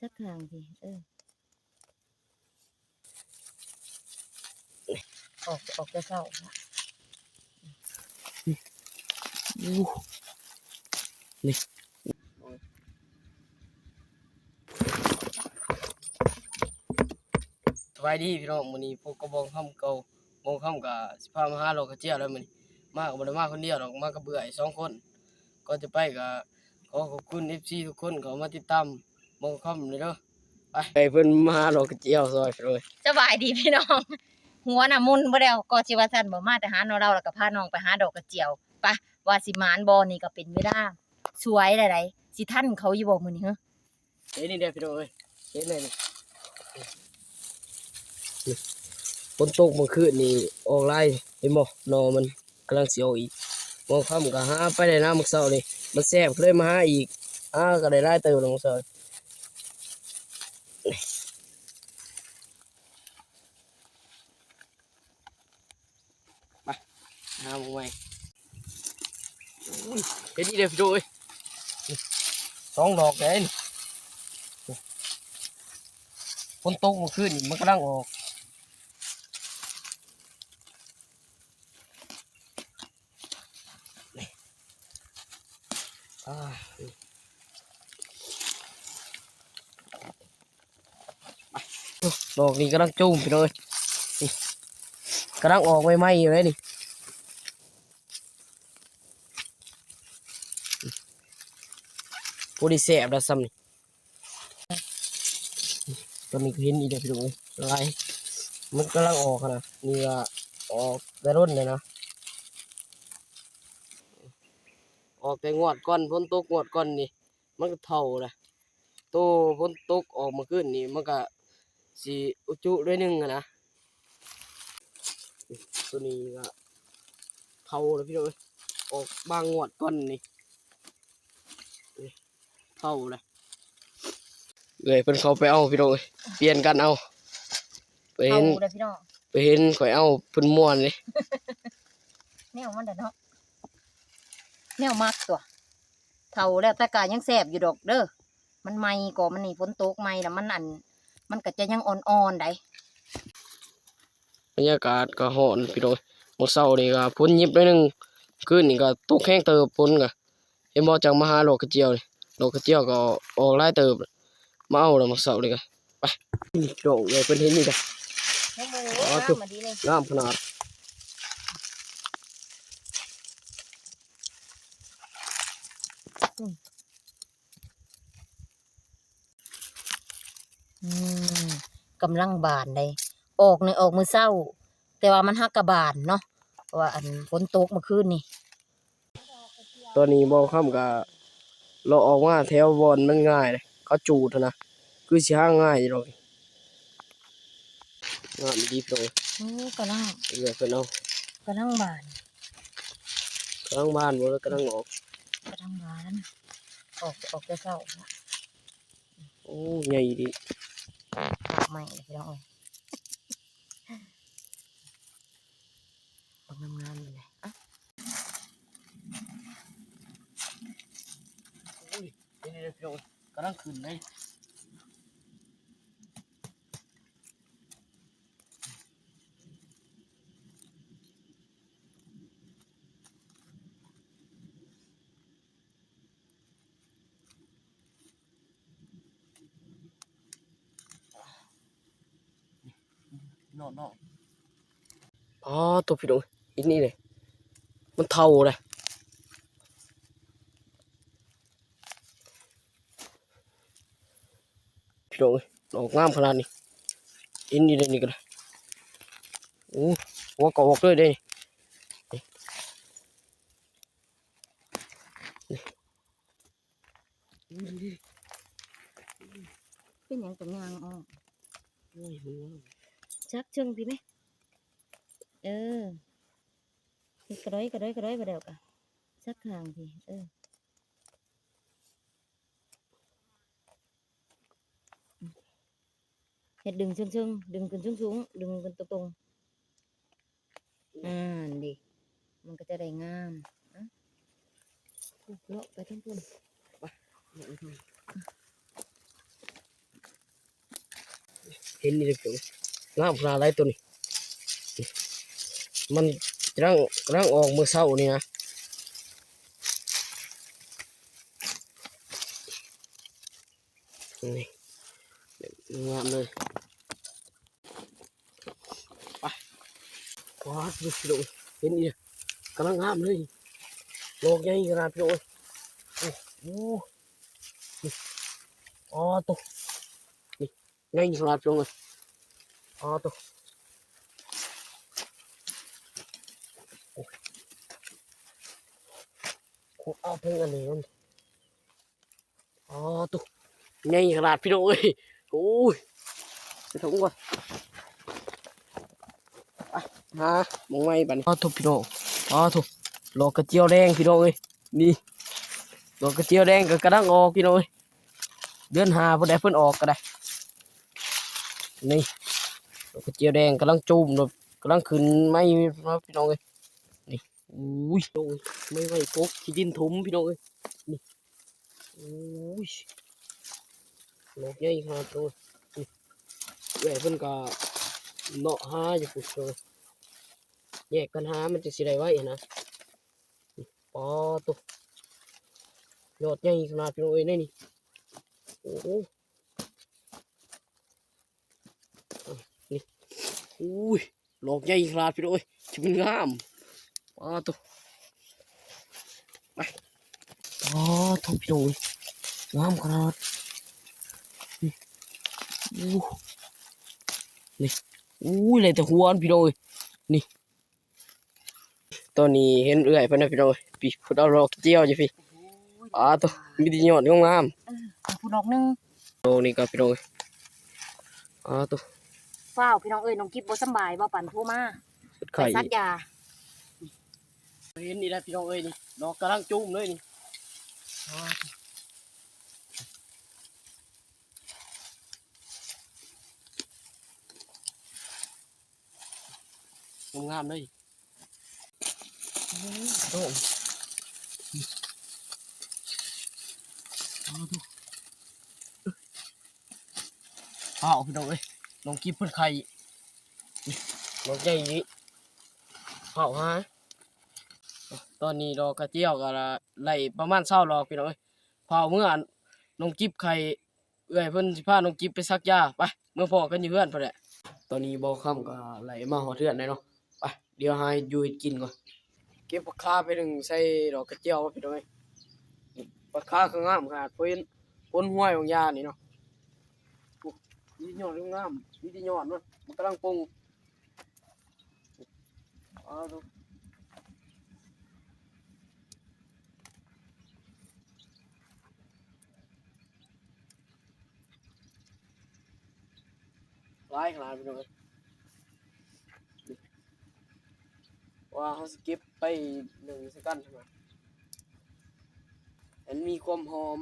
สักครั้งสิออกจะเศร้าละนี่สบายดีพี่น้องมื้อนี้พวกกระบองค่ำเก่าบองค่ำกับสิพามาหาโลกระเจียวแล้วมื้อนี้มาก็บ่ได้มาคนเดียวหรอกมากับเบื่ออีก2คนก็จะไปก็ขอขอบคุณ FC ทุกคนเขามาติดตามบองค่ำเลยเด้อไปเพิ่นมาหาโลกระเจียวซอยเลย สบายดีพี่น้อง หัวน่ะมุนบ่แล้วก็สิว่าซั่นบ่มาแต่หาน้องเราแล้วก็พาน้องไปหาดอกกระเจียวไปว่าสิหมานบ่นี่ก็เป็นเวลาสวยหลายๆสิทันเขาอยู่บ่มื้อนี้เฮ้ยนี่เด้อพี่น้องเอ้ยเห็นเลยนี่ฝนตกเมื่อคืนนี่ออกไล่เห็นบ่นอมันกำลังสิออกอีกมองค่ำก็หาไปได้น้ำมื้อเช้านี่มันแซ่บเลยมาหาอีกก็ได้หลายเติบลงมื้อเช้าไปหาหมู่ใหม่อุ้ยเห็นนี่เด้อพี่น้องเอ้ย2 ดอกเลยนี่ฝนตกเมื่อคืนนี่มันกำลังออกดอกนี้กำลังจุ่มพี่น้องเอ้ยนี่กำลังออกใหม่ๆอยู่เลยนี่ผู้ที่แซ่บแล้วซ้ำนี่ตอนนี้ก็เห็นอีกเด้อพี่น้องเอ้ยลายมันกำลังออกนะนี่ก็ออกแต่ร่นเลยนะออกแต่งวดก่อนฝนตกงวดก่อนนี่มันก็เท่าเลยโตฝนตกออกมาขึ้นนี่มันก็สิอุจุด้วยนึงอะนะตัวนี้ก็เท่าเลยพี่น้องเอ้ยออกบางงวดก่อนนี่เท่าเลยเพิ่นเขาไปเอาพี่น้องเอ้ยเปลี่ยนกันเอาไปเห็น เด้อพี่น้อง ไปเห็นข่อยเอาเพิ่นม่วนเลย แนวมันเด้อเนาะแนวมักตัวเฒ่าแล้วแต่ก็ยังแซ่บอยู่ดอกเด้อมันใหม่ก็มันนี่ฝนตกใหม่แล้วมันก็จะยังอ่อนๆได้ บรรยากาศก็ร้อนพี่น้องมื้อเช้านี่ก็ฝนยิบหน่อยหนึงคืนนี่ก็ตกแห้งเติบฝนก็เห็นบ่จังมาหาดอกกระเจียวนี่ดอกกระเจียวก็ออกหลายเติบมาเอาแล้วมื้อเช้านี่ก็ไปนี่ดอกใหญ่เพิ่นเห็นนี่ก็ น้ำมาดีเลย งามขนาด กำลังบานเลยออกในออกมือเศร้า แต่ว่ามันฮักกะบานเนาะเพราะว่าอันฝนตกเมื่อคืนนี่ ตอนนี้บ่ค่ำก็เราออกมาแถวบอนมันง่ายเลยเขาจูดนะคือสิหาง่ายอยู่ดอกงามดีพี่น้อง กำลัง เพิ่นเอา กำลังบาน กำลังบ้านบ่แล้วกำลังออก กำลังบานออกจะเศร้าละ โอ้ใหญ่ดี ไม่เลยพี่น้องเอ้ยออกงามๆเลยอ่ะ อุ้ยนี่พี่น้องกำลังขึ้นเลยนอนอ๋อตัวพี่น้องอีกนี่เลยมันเท่าเลยพี่น้องดอกงามขนาดนี้อินนี่เลยนี่ก็ได้โอ้หัวเกาะเลยเด้นี่ เป็นอย่างกับยางออก โอ้ยหัว ชักเชิงพี่ไหมกระด้อยไปเดี๋ยวกันชักทางพี่เห็ดดึงเชิงดึงขึ้นสูงดึงขึ้นตรงดีมันก็จะได้งามเลาะไปทั้งพุ่น เห็นนี่เลยพี่น้องงามขนาดไรตัวนี้มันกำลังออกมือเศร้านี่นะนี่งามเลยไปว้าวดูพี่น้องเห็นนี่กำลังงามเลยโลกใหญ่ขนาดพี่น้องโอ้โหนี่อ๋อตัวนี่ใหญ่ขนาดพี่น้องเลยอ๋อตัวโอ้เอาเพิ่งอันนี้มันอ๋อตัวใหญ่ขนาดพี่น้องเอ้ยโอ้ยไปถุงก่อนไปหามองไม่บัดนี้อ๋อตัวพี่น้องอ๋อตัวโลกกระเจียวแดงพี่น้องเอ้ยนี่โลกกระเจียวแดงก็กระดังออกพี่น้องเอ้ยเดือน5เพิ่นได้เพิ่นออกก็ได้นี่โลกกระเจียวแดงกำลังจุ่มเลยกำลังขึ้นไม่มาพี่น้องเอ้ยนี่อุ้ยโอ้ยไม่โป๊กขี้ดินถมพี่น้องเอ้ยนี่อุ้ยโลกใหญ่ขนาดตัวนี่แหวนเพิ่นก็เนาะหาอยู่ปุ๊บเลยแยกกันหามันจะสิได้ไว้นะนี่ปอตัวยอดใหญ่ขนาดพี่น้องเอ้ยนี่โอ้โหนี่อุ้ยโลกใหญ่ขนาดพี่น้องเอ้ยจะเป็นงามปอตัวไปปอตัวพี่น้องเอ้ยงามขนาดนี่อู้นี่อู้เลยแต่หัวพี่น้องเอ้ยนี่ตอนนี้เห็นเอื่อยเพิ่นนะพี่น้องเอ้ยพี่พุดเอาดอกเจียวอยู่พี่ตัวมีแดียอดงาม ผู้ดอกหนึง โตนี่ก็พี่น้องตัว ฟ้าวพี่น้องเอ้ยน้องกิ๊บบ่สำบายบ่ปั่นโทรมา สุด ไป ไข่ ซักยา เห็นนี่แหละพี่น้องเอ้ยนี่ดอกกำลังจุ่มเลยนี่งามเลยโอ้ข้าวพี่น้องเอ้ยน้องกิ๊บเพิ่นไข่ดอกใหญ่นี้ข้าวฮะตอนนี้ดอกกระเจียวก็ไล่ประมาณ20ดอกพี่น้องเอ้ยพอเมื่อน้องกิ๊บไข่เอ้ยเพิ่นสิพาน้องกิ๊บไปซักยาไปเมื่อพอกันอยู่เพื่อนเพิ่นแหละตอนนี้บ่ค่ำก็ไหลมาหอดเทือนได้เนาะไปเดี๋ยวให้อยู่ให้กินก่อนเก็บผักคาไปหนึ่งใส่ดอกกระเจียวมาพี่น้องเอ้ยผักคาคืองามขนาดเพิ่นพ้นห้วยของยานี่เนาะนี่ยอดงามนี่ที่ยอดมันกำลังปรุงดูหลายขนาดพี่น้องเอ้ยว่าเขาสเก็บไป1 สักกันใช่ไหมมันมีความหอม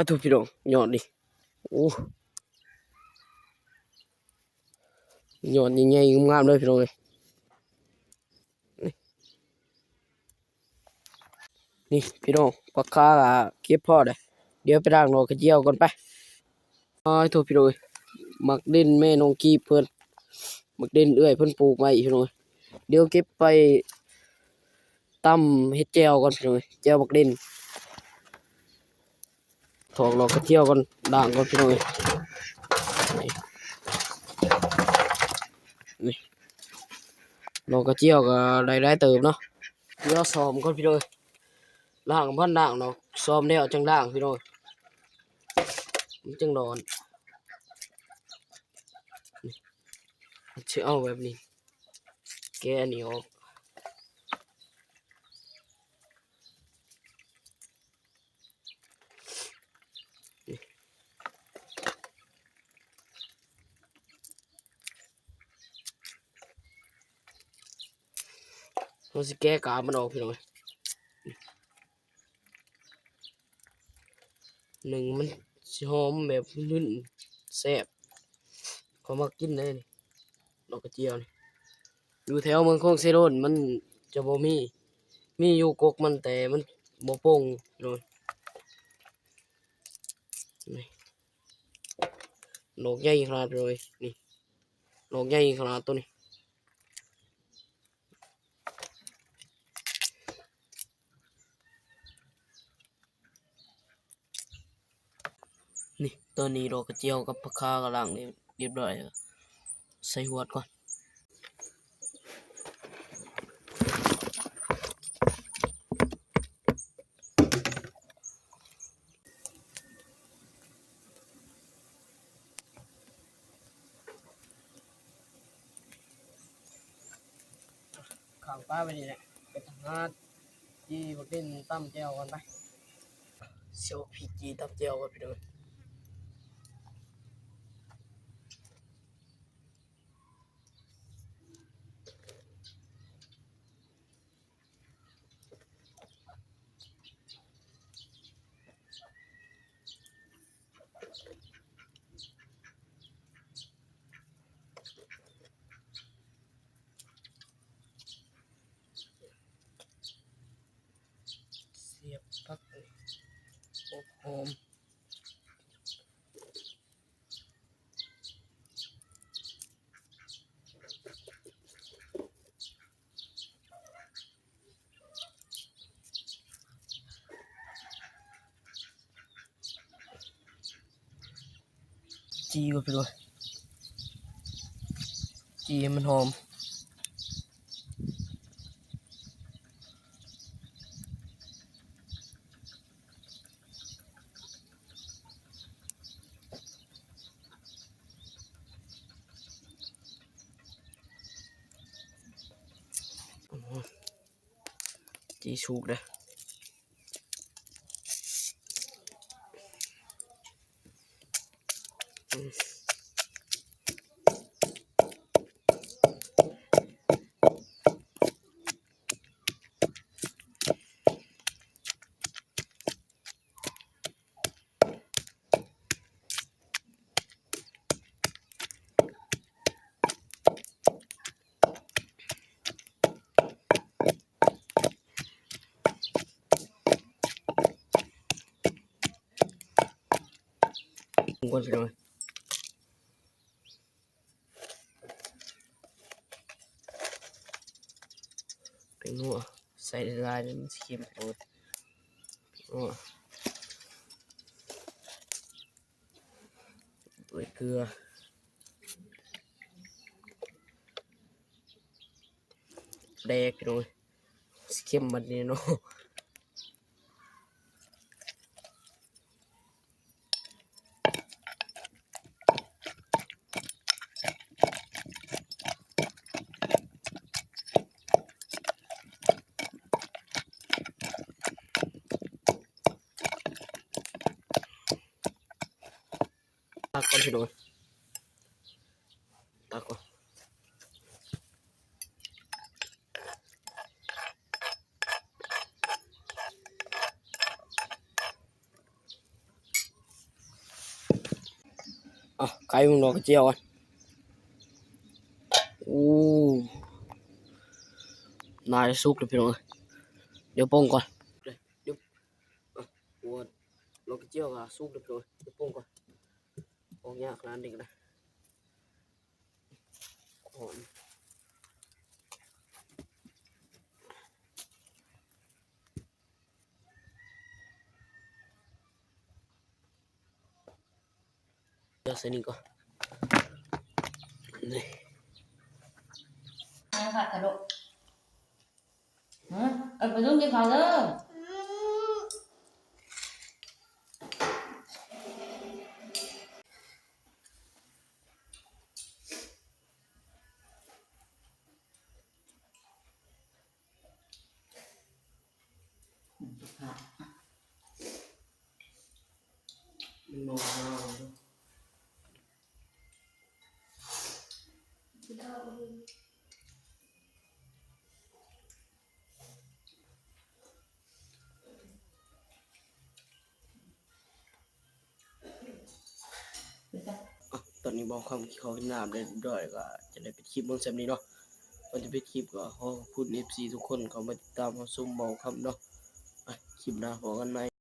ถูกพี่น้องยอดดิโอ้ยอดใหญ่ๆงามๆเลยพี่น้องเอ้ยนี่พี่น้องผักคาก็เก็บพอได้เดี๋ยวไปล้างดอกกระเจียวก่อนไปถูกพี่น้องเอ้ยมักเด่นแม่น้องกีเพิ่นมักเด่นเอื้อยเพิ่นปลูกไว้พี่น้องเอ้ยเดี๋ยวเก็บไปตำเฮ็ดแจ่วก่อนพี่น้องเอ้ยแจ่วมักเด่นถอกดอกกระเจียวก่อนล้างก่อนพี่น้องเอ้ยนี่ดอกกระเจียวก็ได้เติมเนาะเดี๋ยวซ้อมก่อนพี่น้องเอ้ยล้างพันล้างเนาะซ้อมแล้วจังล้างพี่น้องมันจังนอนเอาแบบนี้แกอันนี้ออกเราสิแก้กามันออกพี่น้องหนึ่งมันสิหอมแบบนุ่นแซ่บเขามากินเลยนี่ดอกกระเจียวนี่ อยู่แถวเมืองโคงเซโรนมันจะบ่มีอยู่กกมันแต่มันบ่โป่งโดนนี่ดอกใหญ่ขนาดเลยนี่ดอกใหญ่ขนาดตัวนี้นี่ตัวนี้ดอกกระเจียวกับผักคากำลังนี่เรียบร้อยแล้วใส่หัวก่อนข้างป้าไปนี่แหละไปทำงานจีบักเด่นตั้มแจวกันไปเสียวพี่จีตั้มแจวกันไปเลยเสียบพักอบหอมจีกันไปเลยจีให้มันหอมจีสุกเลยก่อนไปเลยเป็นหัวใส่ลายมันเค็มโอ้ยหัวด้วยเกลือแดกไปเลยเค็มมันนี่เนาะตักก่อนไปเลยตักก่อนอ่ะไก่มึงดอกกระเจียวอ่ะอู้นายสุกเลยพี่น้องเดี๋ยวป้งก่อนเดี๋ยวอ่ะหัวดอกกระเจียวอ่ะสุกเลยพี่น้องเดี๋ยวป้งก่อนป้งยากขนาดนี้นะหอมเดี๋ยวใส่นี่ก่อนนี่ เอาค่ะกระโดดเอาไปรุ่งกินข้าวเด้อมันมองหน้าตอนนี้บอกคำเขากินน้ำได้ด้วยก็จะได้เป็นคลิปเบื้องเซมนี้เนาะ ก่อนจะปิดคลิปก็ขอขอบคุณ FC ทุกคนเข้ามาติดตามรับชมเบาคำเนาะอ่ะคลิปหน้าพบกันใหม่